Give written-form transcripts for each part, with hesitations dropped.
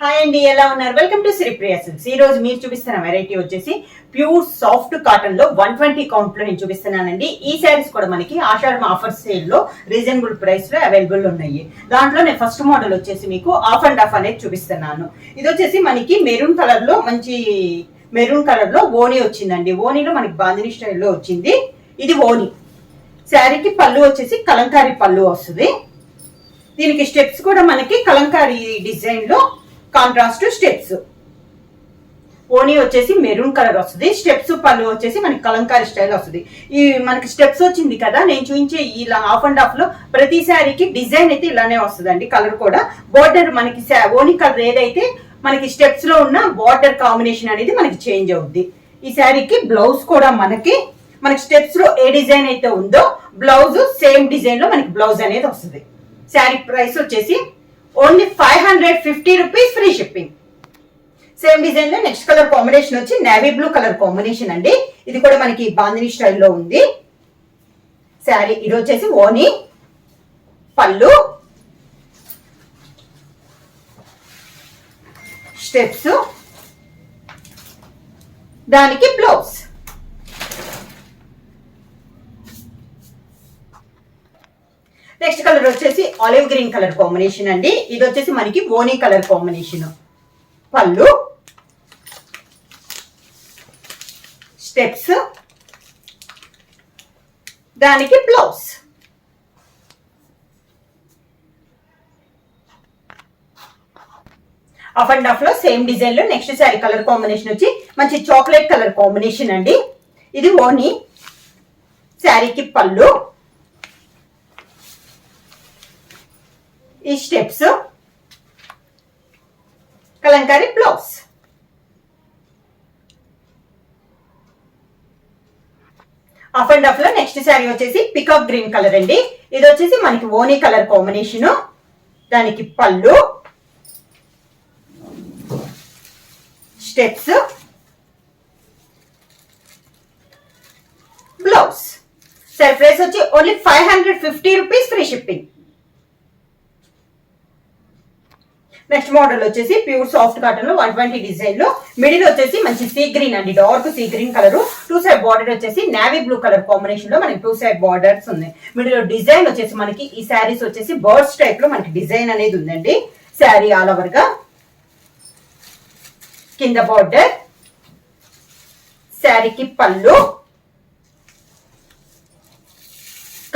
Hi అండి, ఎలా ఉన్నారు? Welcome to Sripriya silks. ఈ రోజు మీరు చూపిస్తున్న వెరైటీ వచ్చేసి ప్యూర్ సాఫ్ట్ కాటన్ లో 120 కౌంట్ లో నేను చూపిస్తున్నానండి. ఈ శారీస్ కూడా మనకి ఆషాఢం ఆఫర్ సేల్ లో రీజనబుల్ ప్రైస్ లో అవైలబుల్ ఉన్నాయి. దాంట్లో నేను ఫస్ట్ మోడల్ వచ్చేసి మీకు ఆఫ్ అండ్ ఆఫ్ అనేది చూపిస్తున్నాను. ఇది వచ్చేసి మనకి మెరూన్ కలర్ లో మంచి మెరూన్ కలర్ లో ఓనీ వచ్చిందండి. ఓనీలో మనకి బాందిని స్టైల్లో వచ్చింది. ఇది ఓనీ. శారీకి పళ్ళు వచ్చేసి కలంకారీ పళ్ళు వస్తుంది. దీనికి స్టెప్స్ కూడా మనకి కలంకారీ డిజైన్ లో కాంట్రాస్ట్ స్టెప్స్. ఓనీ వచ్చేసి మెరూన్ కలర్ వస్తుంది. స్టెప్స్ పళ్ళు వచ్చేసి మనకి కలంకారీ స్టైల్ వస్తుంది. ఈ మనకి స్టెప్స్ వచ్చింది కదా, నేను చూపించే ఇలా హాఫ్ అండ్ హాఫ్ లో ప్రతి శారీకి డిజైన్ అయితే ఇలానే వస్తుంది. కలర్ కూడా బోర్డర్ మనకి ఓనీ కలర్ ఏదైతే మనకి స్టెప్స్ లో ఉన్న బోర్డర్ కాంబినేషన్ అనేది మనకి చేంజ్ అవుద్ది. ఈ శారీకి బ్లౌజ్ కూడా మనకి స్టెప్స్ లో ఏ డిజైన్ అయితే ఉందో బ్లౌజ్ సేమ్ డిజైన్ లో మనకి బ్లౌజ్ అనేది వస్తుంది. శారీ ప్రైస్ వచ్చేసి only 550 rupees, free shipping. Same design లో నెక్స్ట్ కలర్ కాంబినేషన్ వచ్చి నేవీ బ్లూ కలర్ కాంబినేషన్ అండి. ఇది కూడా మనకి బాందిని స్టైల్లో ఉంది. శారీ ఇది వచ్చేసి ఓనీ, పళ్ళు, స్టెప్స్, దానికి బ్లౌజ్. నెక్స్ట్ కలర్ వచ్చేసి ఆలివ్ గ్రీన్ కలర్ కాంబినేషన్ అండి. ఇది వచ్చేసి మనకి ఓనీ కలర్ కాంబినేషన్. పళ్ళు, స్టెప్స్, దానికి బ్లౌజ్. ఆఫ్ అండ్ ఆఫ్ లో సేమ్ డిజైన్ లో నెక్స్ట్ శారీ కలర్ కాంబినేషన్ వచ్చి మంచి చాక్లెట్ కలర్ కాంబినేషన్ అండి. ఇది ఓనీ. శారీకి పళ్ళు, ఈ steps, Kalamkari blouse. Of and of లో నెక్స్ట్ శారీ వచ్చేసి పికాక్ గ్రీన్ కలర్ అండి. ఇది వచ్చేసి మనకి ఓనీ కలర్ కాంబినేషన్. దానికి పళ్ళు, స్టెప్స్, బ్లౌజ్. శారీ ప్రైస్ వచ్చి only 550 rupees, free shipping. Next model వచ్చేసి ప్యూర్ సాఫ్ట్ కాటన్ లో 120 డిజైన్ లో మిడిల్ వచ్చేసి మంచి సీ గ్రీన్ అండి, dark sea green colour. Two side border వచ్చేసి నేవీ బ్లూ కలర్ కాంబినేషన్ లో మనకి టూ సైడ్ బార్డర్స్ ఉన్నాయి. మిడిల్ డిజైన్ వచ్చేసి మనకి ఈ శారీస్ వచ్చేసి బర్డ్స్ టైప్ లో మనకి డిజైన్ అనేది ఉందండి. శారీ ఆల్ ఓవర్ గా కింద బార్డర్, శారీకి పళ్ళు,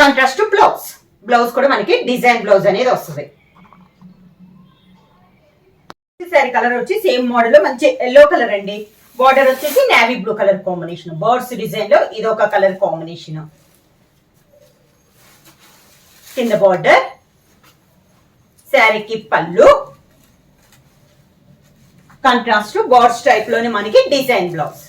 కాంట్రాస్ట్ బ్లౌజ్. బ్లౌజ్ కూడా మనకి డిజైన్ బ్లౌజ్ అనేది వస్తుంది. శారీ కలర్ వచ్చి సేమ్ మోడల్ మంచి ఎల్లో కలర్ అండి. బార్డర్ వచ్చేసి navy blue colour combination. Birds design లో ఇది ఒక కలర్ కాంబినేషన్. కింద బార్డర్, శారీకి పళ్ళు, కాంట్రాస్ట్ బర్డ్స్ టైప్ లోనే మనకి design blouse.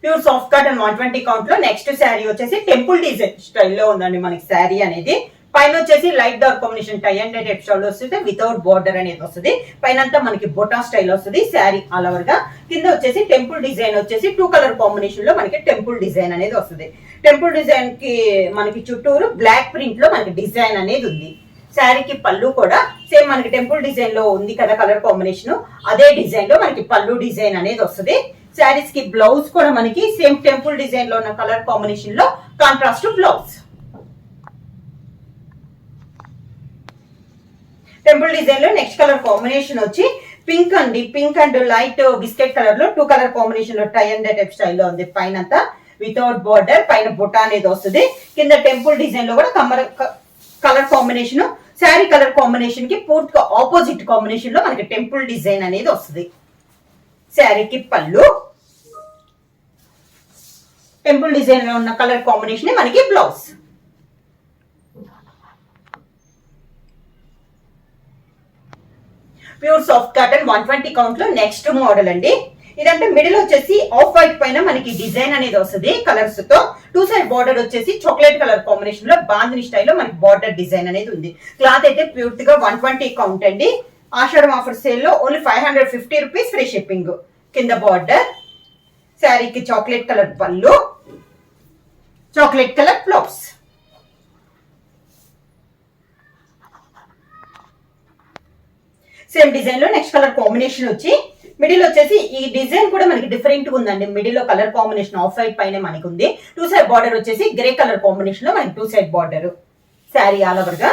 Pure soft cotton 120 count లో నెక్స్ట్ శారీ వచ్చేసి టెంపుల్ డిజైన్ స్టైల్లో ఉందండి మనకి శారీ అనేది. పైన వచ్చేసి light dark combination tie and dye style వస్తుంది. వితౌట్ బార్డర్ అనేది వస్తుంది. పైన అంతా మనకి బొటా స్టైల్ వస్తుంది. శారీ ఆల్ ఓవర్ గా కింద వచ్చేసి టెంపుల్ డిజైన్ వచ్చేసి టూ కలర్ కాంబినేషన్ లో మనకి టెంపుల్ డిజైన్ అనేది వస్తుంది. టెంపుల్ డిజైన్ కి మనకి చుట్టూరు బ్లాక్ ప్రింట్ లో మనకి డిజైన్ అనేది ఉంది. శారీకి పళ్ళు కూడా సేమ్ మనకి టెంపుల్ డిజైన్ లో ఉంది కదా కలర్ కాంబినేషన్, అదే డిజైన్ లో మనకి పళ్ళు డిజైన్ అనేది వస్తుంది. శారీస్ కి బ్లౌజ్ కూడా మనకి సేమ్ టెంపుల్ డిజైన్ లో ఉన్న కలర్ కాంబినేషన్ లో కాంట్రాస్ట్ బ్లౌజ్. టెంపుల్ డిజైన్ లో నెక్స్ట్ కలర్ కాంబినేషన్ వచ్చి పింక్ అండి. Pink and light biscuit colour లో టూ కలర్ కాంబినేషన్ లో టై అండ్ టైప్ స్టైల్లో ఉంది. పైన అంతా వితౌట్ బార్డర్, పైన బుట్ట అనేది వస్తుంది. కింద టెంపుల్ డిజైన్ లో కూడా colour combination, sari colour combination కి పూర్తిగా ఆపోజిట్ కాంబినేషన్ లో మనకి టెంపుల్ డిజైన్ అనేది వస్తుంది. శారీకి పళ్ళు, టెంపుల్ డిజైన్ లో ఉన్న కలర్ కాంబినేషన్ మనకి blouse. Pure soft cotton 120 count లో నెక్స్ట్ మోడల్ అండి. ఇదంటే మిడిల్ వచ్చేసి ఆఫ్ వైట్ పైన మనకి డిజైన్ అనేది వస్తుంది కలర్స్ తో. టూ సైడ్ బార్డర్ వచ్చేసి చాక్లెట్ కలర్ కాంబినేషన్ లో బాందిని స్టైల్లో మనకి బార్డర్ డిజైన్ అనేది ఉంది. క్లాత్ అయితే పూర్తిగా 120 కౌంట్ అండి. ఆషాఢం ఆఫర్ సేల్ లో ఓన్లీ 550 రూపీస్, ఫ్రీ షిప్పింగ్. కింద బార్డర్, శారీకి చాక్లెట్ కలర్ పళ్ళు, chocolate colour blouse. Same design లో నెక్స్ట్ కలర్ కాంబినేషన్ వచ్చి మిడిల్ వచ్చేసి ఈ డిజైన్ కూడా మనకి డిఫరెంట్ గా ఉందండి. మిడిల్ లో కలర్ కాంబినేషన్ ఆఫ్ వైట్ పైన మనకి ఉంది. 2 సైడ్ బార్డర్ వచ్చేసి గ్రే కలర్ కాంబినేషన్ లో మనకి 2 side border. Sari all over గా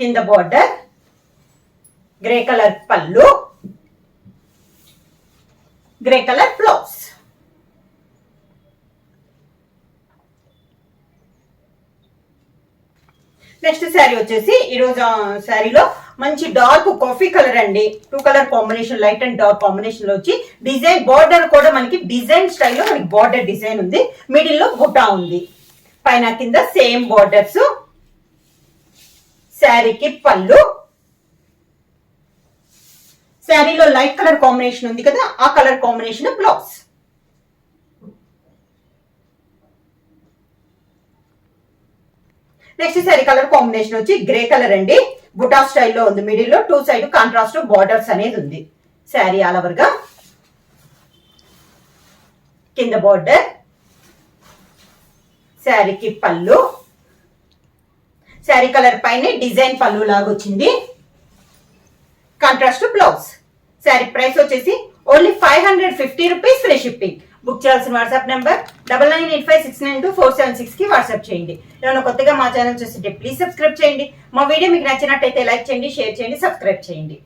కింద బార్డర్, గ్రే కలర్ పళ్ళు, grey colour blouse. Next sari వచ్చేసి ఈరోజు శారీలో మంచి డార్క్ కాఫీ కలర్ అండి. 2 colour combination, light and dark combination లో వచ్చి డిజైన్ బార్డర్ కూడా మనకి డిజైన్ స్టైల్లో మనకి బార్డర్ డిజైన్ ఉంది. మిడిల్ లో బుటా ఉంది, పైన కింద సేమ్ బార్డర్స్. శారీకి పళ్ళు, శారీలో లైట్ కలర్ కాంబినేషన్ ఉంది కదా, ఆ colour combination blouse. Next sari colour combination వచ్చి గ్రే కలర్ అండి. బుటా స్టైల్లో ఉంది. మిడిల్ లో 2 సైడ్ కాంట్రాస్ట్ బార్డర్స్ అనేది ఉంది. శారీ ఆల్ ఓవర్ గా కింద బార్డర్, శారీకి పళ్ళు, శారీ కలర్ పైన డిజైన్ పళ్ళు లాగా వచ్చింది, కాంట్రాస్ట్ బ్లౌజ్. శారీ ప్రైస్ వచ్చేసి only 550 rupees free shipping. Book చేయాల్సిన వాట్సాప్ నెంబర్ 9985692476 కి వాట్సాప్ చేయండి. ఏమైనా కొత్తగా మా ఛానల్ చూస్తుంటే ప్లీజ్ సబ్స్క్రైబ్ చేయండి. మా వీడియో మీకు నచ్చినట్టయితే లైక్ చేయండి, షేర్ చేయండి, సబ్స్క్రైబ్ చేయండి.